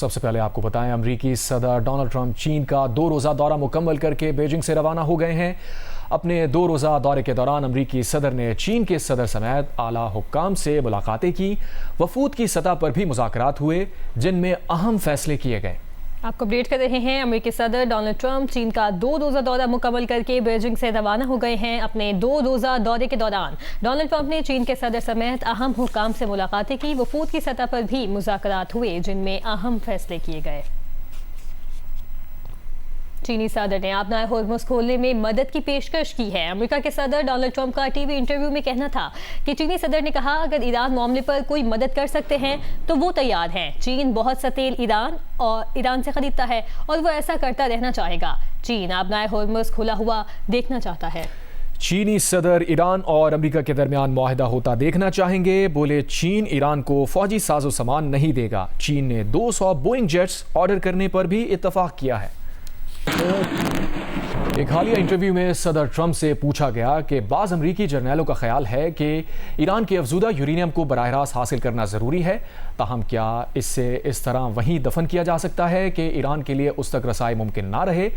सबसे पहले आपको बताएं, अमरीकी सदर डोनाल्ड ट्रंप चीन का 2 रोज़ा दौरा मुकम्मल करके बीजिंग से रवाना हो गए हैं। अपने 2 रोज़ा दौरे के दौरान अमरीकी सदर ने चीन के सदर समेत आला हुक्काम से मुलाकातें की। वफूद की सतह पर भी मुज़ाकरात हुए, जिनमें अहम फैसले किए गए। आपको अपडेट कर रहे हैं। अमेरिकी सदर डोनाल्ड ट्रंप चीन का 2 रोज़ा दौरा मुकम्मल करके बीजिंग से रवाना हो गए हैं। अपने 2 रोज़ा दौरे के दौरान डोनाल्ड ट्रंप ने चीन के सदर समेत अहम हुक्काम से मुलाकातें की। वफूद की सतह पर भी मुज़ाकरात हुए, जिनमें अहम फैसले किए गए। चीनी सदर ने अपना होर्मुज़ खोलने में मदद की पेशकश की है। अमेरिका के सदर डोनाल्ड ट्रंप का टीवी इंटरव्यू में कहना था कि चीनी सदर ने कहा, अगर ईरान मामले पर कोई मदद कर सकते हैं तो वो तैयार हैं। चीन बहुत सा तेल ईरान से खरीदता है और वो ऐसा करता रहना चाहेगा। चीन अपना होर्मुज़ खुला हुआ देखना चाहता है। चीनी सदर ईरान और अमेरिका के दरमियान मुआहदा होता देखना चाहेंगे। बोले, चीन ईरान को फौजी साजो सामान नहीं देगा। चीन ने 200 बोइंग जेट्स ऑर्डर करने पर भी इत्तफाक किया है। एक हालिया इंटरव्यू में सदर ट्रंप से पूछा गया कि बाज़ अमरीकी जर्नैलों का ख्याल है कि ईरान के अफजूदा यूरेनियम को बराह रास्त हासिल करना ज़रूरी है, ताहम क्या इससे इस तरह वहीं दफन किया जा सकता है कि ईरान के लिए उस तक रसाई मुमकिन ना रहे।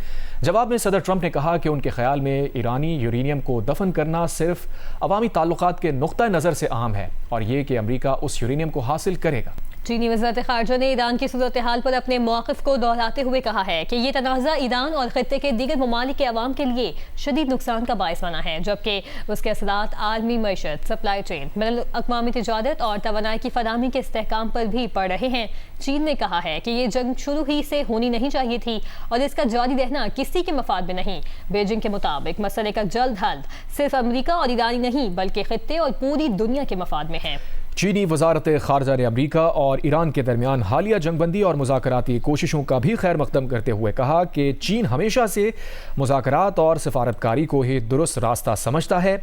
जवाब में सदर ट्रंप ने कहा कि उनके ख्याल में ईरानी यूरेनियम को दफन करना सिर्फ अवामी ताल्लुकात के नुक्ता नज़र से अहम है और ये कि अमरीका उस यूरेनियम को हासिल करेगा। चीनी वज़ारत ख़ारजा ने ईरान की सूरत हाल पर अपने मौक़िफ़ को दोहराते हुए कहा है कि ये तनाज़ा ईरान और ख़ित्ते के दीगर ममालिक के अवाम के लिए शदीद नुकसान का बायस बना है, जबकि उसके असरात आलमी मईशत, सप्लाई चेन, बैनुल-अक़वामी तिजारत और तवानाई की फराहमी के इस्तेहकाम पर भी पड़ रहे हैं। चीन ने कहा है कि ये जंग शुरू ही से होनी नहीं चाहिए थी और इसका जारी रहना किसी के मफाद में नहीं। बीजिंग के मुताबिक मसले का जल्द हल सिर्फ अमरीका और ईरानी नहीं बल्कि ख़ित्ते और पूरी दुनिया के मफाद में है। चीनी वजारत खारजा ने अमरीका और ईरान के दरमियान हालिया जंगबंदी और मुज़ाकराती कोशिशों का भी खैर मकदम करते हुए कहा कि चीन हमेशा से मुज़ाकरात और सिफारतकारी को ही दुरुस्त रास्ता समझता है,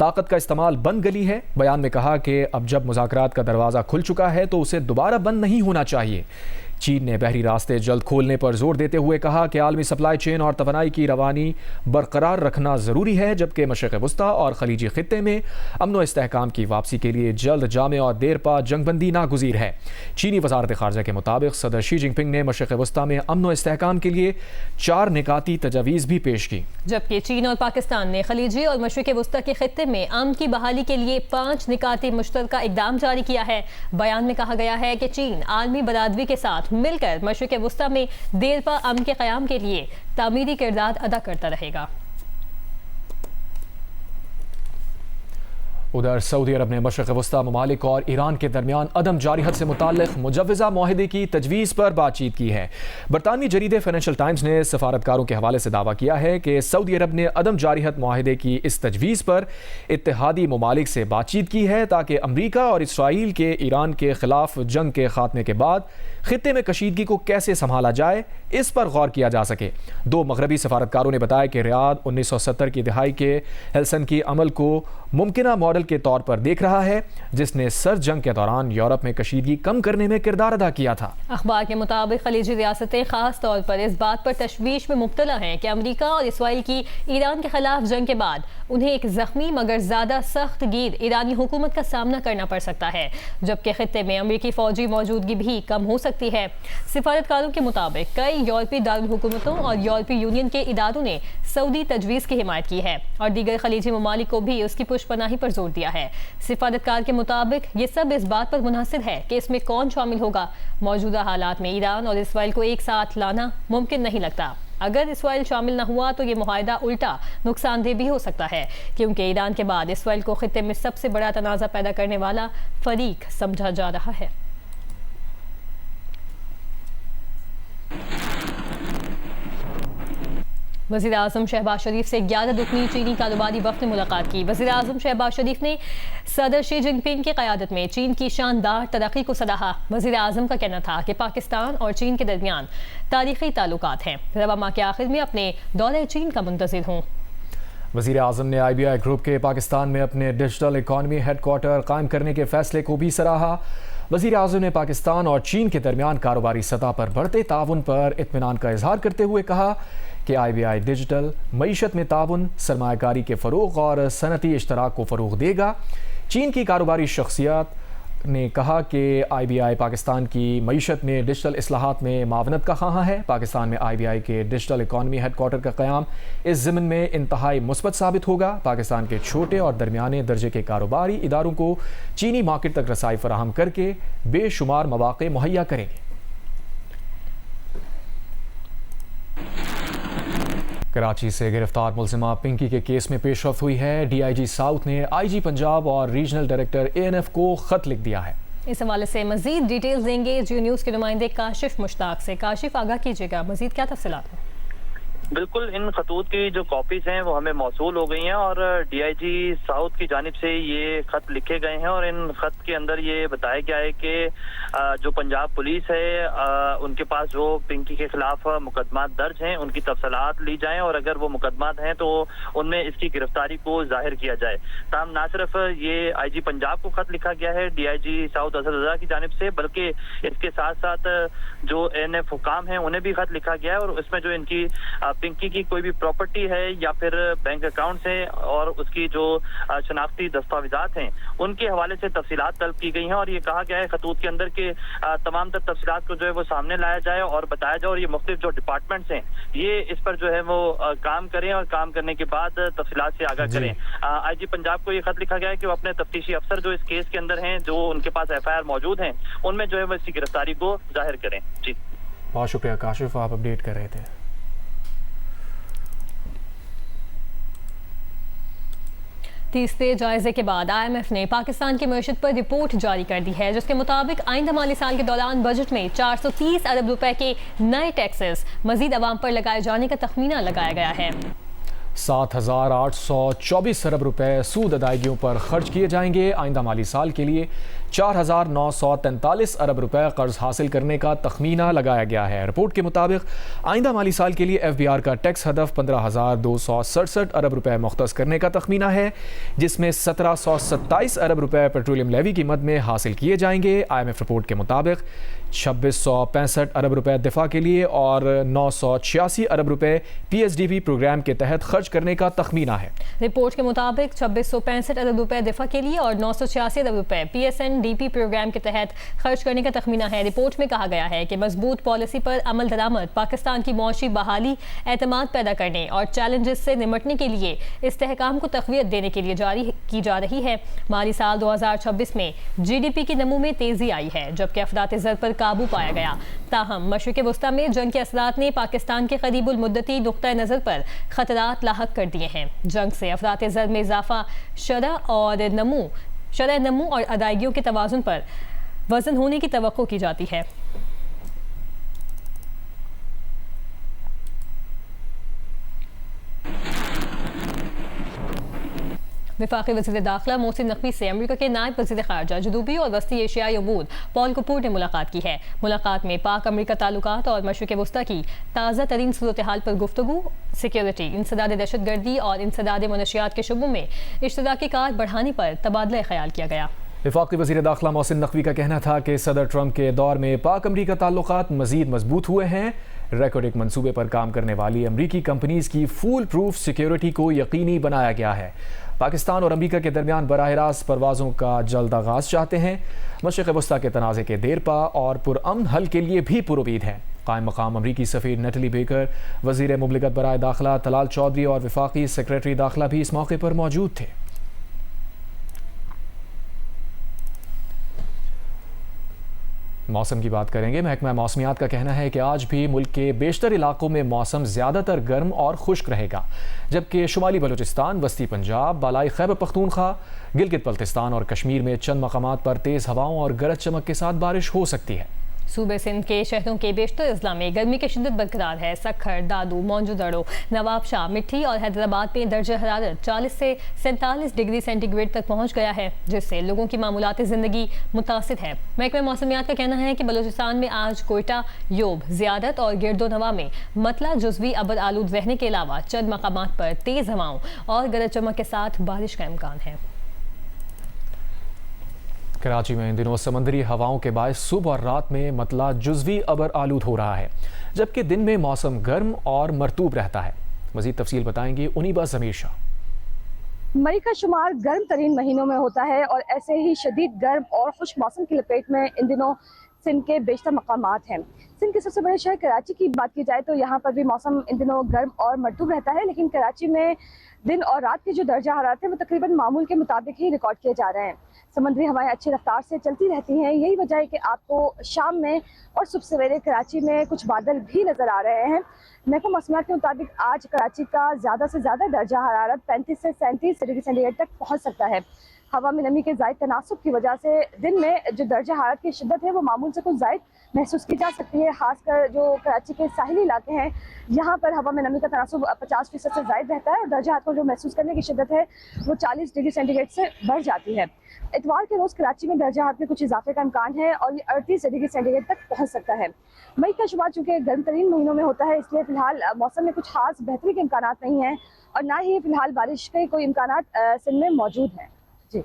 ताकत का इस्तेमाल बंद गली है। बयान में कहा कि अब जब मुज़ाकरात का दरवाज़ा खुल चुका है तो उसे दोबारा बंद नहीं होना चाहिए। चीन ने बहरी रास्ते जल्द खोलने पर जोर देते हुए कहा कि आलमी सप्लाई चेन और तवानाई की रवानी बरकरार रखना ज़रूरी है, जबकि मशरिक़ वस्ता और खलीजी खित्ते में अमन व इस्तेहकाम की वापसी के लिए जल्द जामे और देरपा जंगबंदी नागुज़ीर है। चीनी वज़ारत ख़ारजा के मुताबिक सदर शी जिनपिंग ने मशरिक़ वस्ता में अमन व इस्तेहकाम के लिए 4 निकाती तजावीज़ भी पेश की, जबकि चीन और पाकिस्तान ने खलीजी और मशरिक़ वस्ता के खित्ते में अमन की बहाली के लिए 5 निकाती मुश्तरका इक़दाम जारी किया है। बयान में कहा गया है कि चीन आलमी बरादरी के साथ मिलकर मशरिक़ वस्ता में देरपा अमन के क़याम के लिए तामीरी किरदार अदा करता रहेगा। उधर सऊदी अरब ने मशरिक़ वस्ता ममालिक और ईरान के दरमियान अदम जारिहत से मुताल्लिक़ मुजव्वज़ा मुआहदे की तजवीज़ पर बातचीत की है। बरतानवी जरीदे फाइनेंशियल टाइम्स ने सफारतकारों के हवाले से दावा किया है कि सऊदी अरब ने अदम जारिहत मुआहदे की इस तजवीज़ पर इत्तेहादी ममालिक से बातचीत की है, ताकि अमरीका और इसराइल के ईरान के ख़िलाफ़ जंग के ख़ात्मे के बाद खित्ते में कशीदगी को कैसे संभाला जाए, इस पर गौर किया जा सके। 2 मगरबी सफारतकारों ने बताया कि रियाद 1970 की दिहाई के हेलसिंकी अमल को मुमकिना मॉडल के तौर पर देख रहा है, जिसने सर्द जंग के दौरान यूरोप में कशीदगी कम करने में किरदार अदा किया था। अखबार के मुताबिक खलीजी रियासतें खास तौर पर इस बात पर तशवीश में मुब्तला हैं कि अमरीका और इसराइल की ईरान के खिलाफ जंग के बाद उन्हें एक जख्मी मगर ज्यादा सख्त गिर ईरानी हुकूमत का सामना करना पड़ सकता है, जबकि खित्ते में अमरीकी फौजी मौजूदगी भी कम हो सकती है। सिफारतकारों के मुताबिक कई यूरोपीय दारुल हुकूमतों और यूरोपीय यूनियन के इदारों ने सऊदी तजवीज़ की हिमायत की है और दीगर खलीजी ममालिक को भी उसकी पुष्पनाही पर जोर दिया है। सिफारतकार के मुताबिक ये सब इस बात पर मुनहसिर है कि इसमें कौन शामिल होगा। मौजूदा हालात में ईरान और इसराइल को एक साथ लाना मुमकिन नहीं लगता। अगर इसराइल शामिल न हुआ तो ये मुआहदा उल्टा नुकसानदेह भी हो सकता है, क्योंकि ईरान के बाद इसराइल को खित्ते में सबसे बड़ा तनाज़ा पैदा करने वाला फरीक समझा जा रहा है। वज़ीर आज़म शहबाज शरीफ से 11 रुकनी चीनी कारोबारी वफ़द ने मुलाकात की। वज़ीर आज़म शहबाज शरीफ ने सदर शी जिनपिंग की क़यादत में चीन की शानदार तरक्की को सराहा। वज़ीर आज़म का कहना था कि पाकिस्तान और चीन के दरमियान तारीख़ी ताल्लुकात हैं। रवा माह के आखिर में अपने दौरे चीन का मुंतज़िर हूँ। वज़ीर आज़म ने IBI ग्रुप के पाकिस्तान में अपने डिजिटल इकॉनमी हेडक्वार्टर कायम करने के फैसले को भी सराहा। वज़ीर आज़म ने पाकिस्तान और चीन के दरमियान कारोबारी सतह पर बढ़ते ताउन पर इत्मीनान का इजहार करते हुए कहा कि IBI डिजिटल मईशत में ताउन, सरमायाकारी के फ़रोग़ और सनती इश्तराक को फ़रोग़ देगा। चीन की कारोबारी शख्सियत ने कहा कि IBI पाकिस्तान की मईशत में डिजिटल इस्लाहात में मावनत का ख़्वाह है। पाकिस्तान में IBI के डिजिटल इकॉनमी हेडक्वार्टर का क़याम इस ज़िम्न में इंतहाई मुस्बत साबित होगा। पाकिस्तान के छोटे और दरमियाने दर्जे के कारोबारी इदारों को चीनी मार्केट तक रसाई फराहम करके बेशुमार मौक़े मुहैया करेंगे। कराची से गिरफ्तार मुलजिमा पिंकी के केस में पेशरफ्त हुई है। DIG साउथ ने IG पंजाब और रीजनल डायरेक्टर ANF को खत लिख दिया है। इस हवाले से मजीद डिटेल्स देंगे जियो न्यूज़ के नुमाइंदे काशिफ मुश्ताक से। काशिफ, आगाह कीजिएगा, मजीद क्या तफसीलात हैं? बिल्कुल, इन खतूत की जो कॉपीज हैं वो हमें मौसूल हो गई हैं और DIG साउथ की जानिब से ये खत लिखे गए हैं और इन खत के अंदर ये बताया गया है कि जो पंजाब पुलिस है उनके पास जो पिंकी के खिलाफ मुकदमा दर्ज हैं उनकी तफसीलात ली जाएं और अगर वो मुकदमा हैं तो उनमें इसकी गिरफ्तारी को जाहिर किया जाए। ताहम ना सिर्फ ये IG पंजाब को खत लिखा गया है DIG साउथ असद रज़ा की जानिब से, बल्कि इसके साथ साथ जो ANF हुकाम हैं उन्हें भी खत लिखा गया है और इसमें जो इनकी पिंकी की कोई भी प्रॉपर्टी है या फिर बैंक अकाउंट्स हैं और उसकी जो शनाख्ती दस्तावेजात हैं उनके हवाले से तफसीलात तलब की गई हैं और ये कहा गया है खतूत के अंदर के तमाम तर तफसीलात को जो है वो सामने लाया जाए और बताया जाए और ये मुख्तलिफ जो डिपार्टमेंट्स हैं ये इस पर जो है वो काम करें और काम करने के बाद तफसीलात से आगाह करें। IG पंजाब को ये खत लिखा गया है कि वो अपने तफ्तीशी अफसर जो इस केस के अंदर हैं, जो उनके पास FIR मौजूद हैं, उनमें जो है वो इसकी गिरफ्तारी को जाहिर करें। जी, बहुत शुक्रिया काशिफ, आप अपडेट कर रहे थे। तीसरे जायजे के बाद IMF ने पाकिस्तान की मईशत पर रिपोर्ट जारी कर दी है, जिसके मुताबिक आइंदा माली साल के दौरान बजट में 430 अरब रुपए के नए टैक्सेस मजीद अवाम पर लगाए जाने का तखमीना लगाया गया है। 7,824 अरब रुपए सूद अदायगियों पर खर्च किए जाएंगे। आइंदा माली साल के लिए 4,943 अरब रुपए कर्ज हासिल करने का तखमीना लगाया गया है। रिपोर्ट के मुताबिक आइंदा माली साल के लिए FBR का टैक्स हदफ 15,267 अरब रुपए मुख्तस करने का तखमीना है, जिसमें 1,727 अरब रुपए पेट्रोलियम लेवी की मद में हासिल किए जाएंगे। IMF रिपोर्ट के मुताबिक 2,665 अरब रुपए दिफा के लिए और 986 अरब रुपए PSDP प्रोग्राम के तहत खर्च करने का तखमीना है। रिपोर्ट के मुताबिक 2,665 अरब रुपए दिफा के लिए और 986 अरब रुपए PSNDP प्रोग्राम के तहत खर्च करने का तखमीना है। रिपोर्ट में कहा गया है कि मजबूत पॉलिसी पर अमल दरामद पाकिस्तान की मौशी बहाली, एतमाद पैदा करने और चैलेंजेस से निमटने के लिए इस्तेहकाम को तक़वियत देने के लिए जारी की जा रही है। माली साल 2026 में GDP की नमू में तेजी आई है, जबकि अफरात ज़र पर काबू पाया गया। ताहम मशरिक़ वस्ता में जंग के असरात ने पाकिस्तान के करीबुल मुद्दती नुक्ता नज़र पर खतरात लाहक कर दिए हैं। जंग से अफरात ज़र में इजाफा शरह नमू और अदायगियों के तवाज़ुन पर वज़न होने की तवक्को की जाती है। वफाकी वज़ीर दाखिला मोहसिन नकवी से अमेरिका के नायब वज़ीर ख़ारजा जनूबी और वस्ती एशियाई अमूर पॉल कपूर ने मुलाकात की है। मुलाकात में पाक अमेरिका ताल्लुकात और मशरिक़ वस्ता की ताज़ा तरीन सूरत हाल पर गुफ्तगू, सिक्योरिटी, इंसदाद दहशतगर्दी और इंसदाद मनशियात के शुबों में इश्तराकी कार बढ़ाने पर तबादला ख्याल किया गया। वफाकी वज़ीर दाखिला मोहसिन नकवी का कहना था कि सदर ट्रंप के दौर में पाक अमेरिका ताल्लुकात मज़ीद मजबूत हुए हैं। रेकॉर्ड एक मंसूबे पर काम करने वाली अमरीकी कंपनीज की फुल प्रूफ सिक्योरिटी को यकीनी बनाया गया है। पाकिस्तान और अमरीका के दरमियान बराह रास्त परवाज़ों का जल्द आगाज़ चाहते हैं। मशरिक़ वस्ता के तनाज़े के देरपा और पुरअमन हल के लिए भी पुरुमीद हैं। कायम मकाम अमरीकी सफ़ीर नटली बेकर, वज़ीर मुमलिकत बराए दाखिला तलाल चौधरी और वफाकी सेक्रेटरी दाखिला भी इस मौके पर मौजूद थे। मौसम की बात करेंगे। महकमा मौसमियात का कहना है कि आज भी मुल्क के बेशतर इलाकों में मौसम ज़्यादातर गर्म और खुश्क रहेगा, जबकि शुमाली बलूचिस्तान, वस्ती पंजाब, बालाई खैबर पख्तूनख्वा, गिलगित बल्तिस्तान और कश्मीर में चंद मकामात पर तेज़ हवाओं और गरज चमक के साथ बारिश हो सकती है। सूबे सिंध के शहरों के बेशतर अजला में गर्मी की शिद्दत बरकरार है। सखर, दादू, मौजूदड़ो, नवाबशाह, मिट्टी और हैदराबाद में दर्जा हरारत 40 से 47 डिग्री सेंटीग्रेड तक पहुंच गया है, जिससे लोगों की मामूलाती ज़िंदगी मुतासिर है। महकमा मौसमियात का कहना है कि बलूचिस्तान में आज कोयटा, योब, ज़ियादत और गिरदोनवा में मतला जुज़वी अबर आलूद रहने के अलावा चंद मकामात पर तेज़ हवाओं और गरज चमक के साथ बारिश का इम्कान है। कराची में इन दिनों समंदरी हवाओं के बायस सुबह और रात में मतला जुज़वी अबर आलूद हो रहा है, जबकि दिन में मौसम गर्म और मरतूब रहता है। मज़ीद तफसील बताएंगे उनीबा ज़मीर शाह। मई का शुमार गर्म तरीन महीनों में होता है और ऐसे ही शदीद गर्म और खुश मौसम की लपेट में इन दिनों सिंध के बेशतर मकामात हैं। सिंध के सबसे बड़े शहर कराची की बात की जाए तो यहाँ पर भी मौसम इन दिनों गर्म और मरतूब रहता है, लेकिन कराची में दिन और रात के जो दर्जा हरारत है वो तकरीबन मामूल के मुताबिक ही रिकॉर्ड किए जा रहे हैं। समुद्री हवाएं अच्छी रफ्तार से चलती रहती हैं, यही वजह है कि आपको शाम में और सुबह सवेरे कराची में कुछ बादल भी नज़र आ रहे हैं। महकमा मौसमियात के मुताबिक आज कराची का ज़्यादा से ज़्यादा दर्जा हरारत 35 से 37 डिग्री सेंटीग्रेड तक पहुँच सकता है। हवा में नमी के ज़ायद तनासुब की वजह से दिन में जो दर्जा हरारत की शिद्दत है वो मामूल से कुछ ज़ायद महसूस की जा सकती है। खासकर जो कराची के साहिली इलाके हैं यहाँ पर हवा में नमी का तनासुब 50% से ज़ायद रहता है और दर्जा हरारत को जो महसूस करने की शिद्दत है वो 40 डिग्री सेंटीग्रेड से बढ़ जाती है। इतवार के रोज़ कराची में दर्जा हरारत में कुछ इजाफे का इम्कान है और ये 38 डिग्री सेंटीग्रेड तक पहुँच सकता है। मई का शुमार चूँकि गर्म तरीन महीनों में होता है, इसलिए फिलहाल मौसम में कुछ खास बेहतरी के इम्कान नहीं हैं और ना ही फिलहाल बारिश के कोई इम्कान सिंध में मौजूद हैं। जी,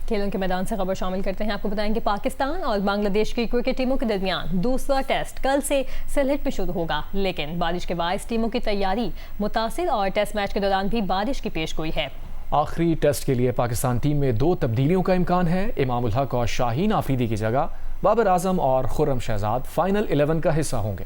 खेलों के मैदान से खबर शामिल करते हैं। आपको बताएं कि पाकिस्तान और बांग्लादेश की क्रिकेट टीमों के दरमियान दूसरा टेस्ट कल से सिलहट में शुरू होगा, लेकिन बारिश के बायस टीमों की तैयारी मुतासिर और टेस्ट मैच के दौरान भी बारिश की पेशगोई है। आखिरी टेस्ट के लिए पाकिस्तान टीम में 2 तब्दीलियों का इम्कान है। इमाम उल हक और शाहीन आफरीदी की जगह बाबर आजम और खुर्रम शहजाद फाइनल 11 का हिस्सा होंगे।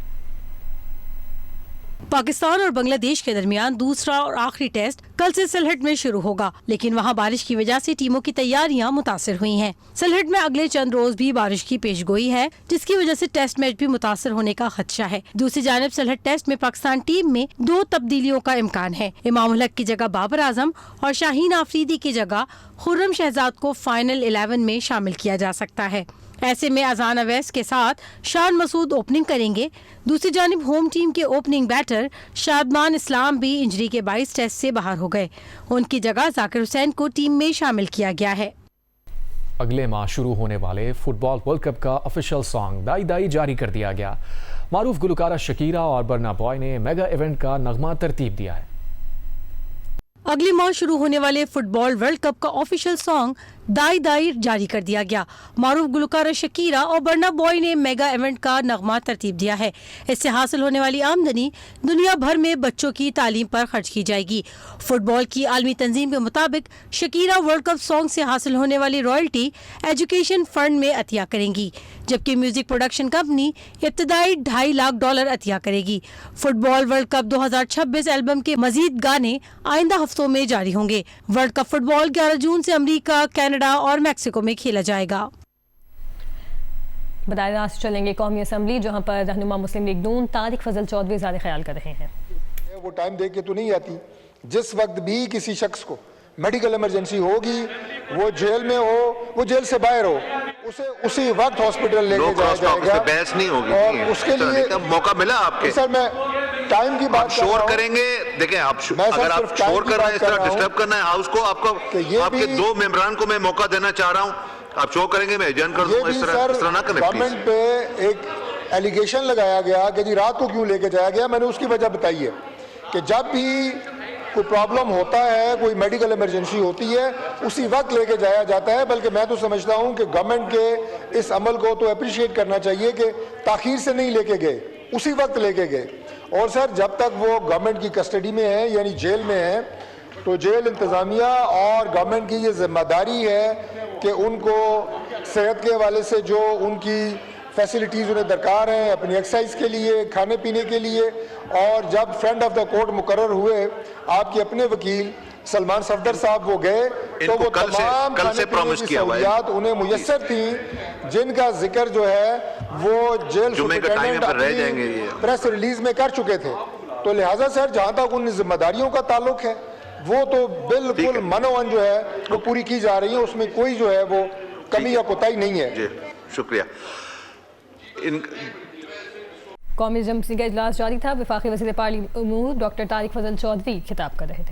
पाकिस्तान और बांग्लादेश के दरमियान दूसरा और आखिरी टेस्ट कल से सिलहट में शुरू होगा, लेकिन वहां बारिश की वजह से टीमों की तैयारियां मुतासिर हुई हैं। सिलहट में अगले चंद रोज भी बारिश की पेशगोई है, जिसकी वजह से टेस्ट मैच भी मुतासिर होने का खदशा है। दूसरी जानिब सिलहट टेस्ट में पाकिस्तान टीम में 2 तब्दीलियों का इम्कान है। इमाम उल हक की जगह बाबर आजम और शाहीन आफरीदी की जगह खुर्रम शहजाद को फाइनल 11 में शामिल किया जा सकता है। ऐसे में अजान अवैस के साथ शान मसूद ओपनिंग करेंगे। दूसरी जानिब होम टीम के ओपनिंग बैटर शादमान इस्लाम भी इंजरी के 22 टेस्ट से बाहर हो गए। उनकी जगह जाकिर हुसैन को टीम में शामिल किया गया है। अगले माह शुरू होने वाले फुटबॉल वर्ल्ड कप का ऑफिशियल सॉन्ग दाई दाई जारी कर दिया गया। मारूफ गुलकारा शकीरा और बर्ना बॉय ने मेगा इवेंट का नगमा तरतीब दिया है। अगले माह शुरू होने वाले फुटबॉल वर्ल्ड कप का ऑफिशियल सॉन्ग दाई दाई जारी कर दिया गया। मारूफ गुलकारा शकीरा और बर्ना बॉय ने मेगा इवेंट का नगमा तरतीब दिया है। इससे हासिल होने वाली आमदनी दुनिया भर में बच्चों की तालीम पर खर्च की जाएगी। फुटबॉल की आलमी तंजीम के मुताबिक शकीरा वर्ल्ड कप सॉन्ग से हासिल होने वाली रॉयल्टी एजुकेशन फंड में अतिया करेंगी, जबकि म्यूजिक प्रोडक्शन कंपनी इब्तदाई $2.5 लाख अतिया करेगी। फुटबॉल वर्ल्ड कप 2026 एल्बम के मजीद गाने आइंदा हफ्तों में जारी होंगे। वर्ल्ड कप फुटबॉल 11 जून से अमेरिका, कनाडा और मैक्सिको में खेला जाएगा। बताए रास्त चलेंगे कौमी असम्बली, जहां पर रहनुमा मुस्लिम लीग नून तारिक फजल चौधरी ज़्यादा ख्याल कर रहे हैं। वो टाइम देख के तो नहीं आती। जिस वक्त भी किसी शख्स को मेडिकल इमरजेंसी होगी, वो जेल में हो, वो जेल से बाहर हो, उसे उसी वक्त हॉस्पिटल लेके जाया जाएगा। बहस नहीं होगी और उसके लिए मौका मिला आपके। सर मैं टाइम की बात शोर करेंगे। देखें आप अगर आप शोर कर रहे हैं, इस तरह डिस्टर्ब करना है हाउस को, आपको आपके 2 मेंबरान को मैं मौका देना चाह रहा हूँ। आप शोर करेंगे मैं एडजर्न कर दूंगा। इस तरह ना करें। गवर्नमेंट पे एक एलिगेशन लगाया गया कि जी रात को क्यों लेके जाया गया। मैंने उसकी वजह बताई है कि जब भी कोई प्रॉब्लम होता है, कोई मेडिकल इमरजेंसी होती है, उसी वक्त लेके जाया जाता है। बल्कि मैं तो समझता हूँ कि गवर्नमेंट के इस अमल को तो अप्रिशिएट करना चाहिए कि ताखीर से नहीं लेके गए, उसी वक्त लेके गए। और सर जब तक वो गवर्नमेंट की कस्टडी में है यानी जेल में है, तो जेल इंतज़ामिया और गवर्नमेंट की ये जिम्मेदारी है कि उनको सेहत के हवाले से जो उनकी फैसिलिटीज़ उन्हें दरकार हैं अपनी एक्सरसाइज के लिए, खाने पीने के लिए, और जब फ्रेंड ऑफ द कोर्ट मुकर्रर हुए आपके अपने वकील सलमान सफदर साहब वो गए, तो वो तमाम खाने पीने की सहूलियात उन्हें मुयस्सर थी, जिनका जिक्र जो है वो जेल सुपरिटेंडेंट अपनी प्रेस रिलीज में कर चुके थे। तो लिहाजा सर जहाँ तक उन जिम्मेदारियों का ताल्लुक है वो तो बिल्कुल मनोवन जो है वो पूरी की जा रही है, उसमें कोई जो है वो कमी या कोताही नहीं है। जी शुक्रिया। कौमी एजेंसी का इजलास जारी था। वफाकी वज़ीर पार्लियामेंट उमूर डॉक्टर तारिक फजल चौधरी खिताब कर रहे थे।